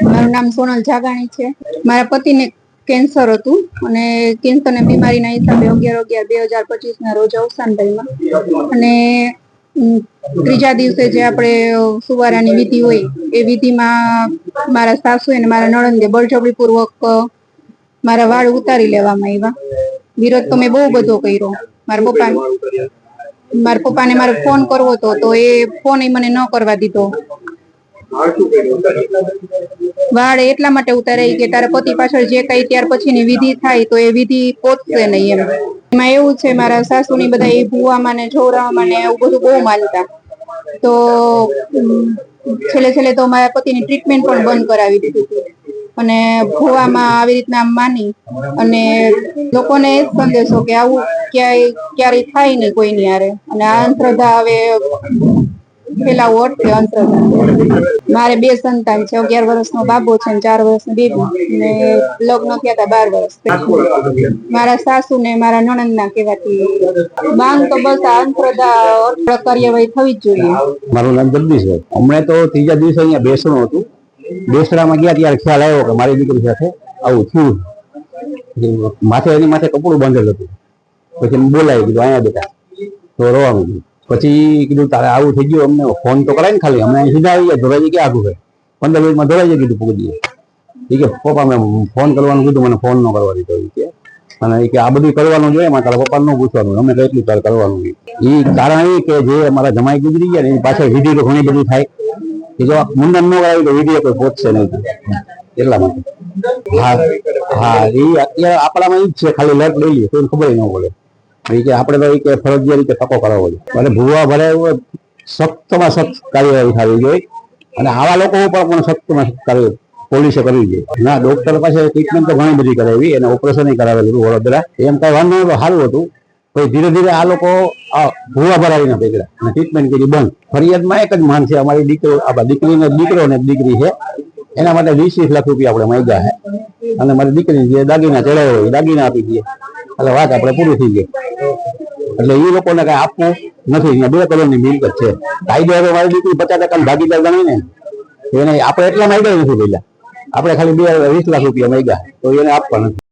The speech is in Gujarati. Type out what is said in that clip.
મારું નામ સોનલ જાગાણી છે। મારા પતિને કેન્સર હતું અને કેન્સરની બીમારીના હિસાબે 11/11/2025 ના રોજ અવસાન થયું અને ત્રીજા દિવસે જે આપણે સુવારાની વિધિ હોય એ વિધિમાં મારા સાસુ અને મારા નણંદે બળજબરી પૂર્વક મારા વાળ ઉતારી લેવામાં આવ્યા। વિરોધ તો મેં બહુ બધો કર્યો। મારા પપ્પાને મારે ફોન કરવો હતો તો એ ફોન મને ન કરવા દીધો। વાળ એટલા માટે ઉતારે કે તારા પતિ પાછળ જે કઈ ત્યાર પછીની વિધિ થાય તો એ વિધિ પહોંચશે નહીં એમ। એમાં એવું છે મારા સાસુની બધા એ ભૂવામાં ને જોરાવામાં ને એવું બધું બહુ માનતા। તો છેલ્લે તો મારા પતિની ટ્રીટમેન્ટ પણ બંધ કરાવી દીધી હતી અને ભૂવામાં આવી રીતના માની અને લોકોને એ જ સંદેશો કે આવું ક્યારેય થાય નહીં કોઈની હારે અને આ અંધશ્રદ્ધા હવે ફેલાવો અટકે અંધશ્રદ્ધા। મારે 2 સંતાન છે। 11 વર્ષનો બાબો છે અને 4 વર્ષની બેબી ને લગ્ન થયા હતા 12 વર્ષ। મારા સાસુ ને મારા નણંદ ના કહેવાથી માંગ તો બસ આ અંધશ્રદ્ધા કાર્યવાહી થવી જ જોઈએ। મારું નામ જગદીશ છે। હમણાં તો ત્રીજા દિવસે અહીંયા બેસણું હતું। બેસણામાં ગયા ત્યારે ખ્યાલ આવ્યો કે મારી દીકરી સાથે આવું થયું। એની માથે કપડું બાંધેલું હતું। પછી બોલાવી કીધું અહીંયા બેટા તો રોવા માંડ્યું। પછી કીધું તારે આવું થઈ ગયું અમને ફોન તો કરાય ને ખાલી અમે સીધા આવી ગયા ધોરાજી ક્યાં આગું છે 15 મિનિટમાં ધોરાજી કીધું પૂગી એ કે પપ્પા મેં ફોન કરવાનું કીધું મને ફોન ન કરવા દીધો કે અને એ કે આ બધું કરવાનું જોઈએ એમાં તારા પપ્પા ન પૂછવાનું અમે કેટલું તારે કરવાનું એ કારણ એ કે જે અમારા જમાઈ ગુજરી ગયા ને એની પાછળ વિધિ તો ઘણી બધી થાય કે જો મુંડન ન કરાવી તો વિધિ કોઈ પહોંચશે નહીં એટલા માટે હા એ અત્યારે આપણામાં ઈ જ છે ખાલી લટ લઈએ કોઈને ખબર ન પડે કે આપણે તો કે ફરજિયાત રીતે ટકો કરાવવો જોઈએ અને ભૂવા ભરાય સખ્તમાં સખ્ત કાર્યવાહી થવી જોઈએ અને આવા લોકો ઉપર પણ સખ્તમાં સખ્ત કાર્ય પોલીસે કરવી જોઈએ। ના ડોક્ટર પાસે ટ્રીટમેન્ટ તો ઘણી બધી કરાવી અને ઓપરેશન કરાવેલું વડોદરા એમ કઈ વાંધો નતો સારું હતું પછી ધીરે ધીરે આ લોકો ભૂવા ભરાવીને પકડ્યા અને ટ્રીટમેન્ટ કરી બંધ। ફરિયાદમાં એક જ માન છે અમારી દીકરીનો દીકરો ને દીકરી છે એના માટે 20 લાખ રૂપિયા આપણે માંગ્યા છે અને મારી દીકરી જે દાગીના ચડાવ્યો એ દાગીના આપી દઈએ એટલે વાત આપણે પૂરી થઈ ગઈ। એટલે એ લોકોને કઈ આપવું નથી। અહીંયા 2 કરોડની મિલકત છે કાયદો હવે મારી દીકરી 50% ભાગીદાર ગણી ને એને આપણે એટલા માંગ્યા નથી પેલા આપણે ખાલી 20 લાખ રૂપિયા માંગ્યા તો એને આપવા નથી।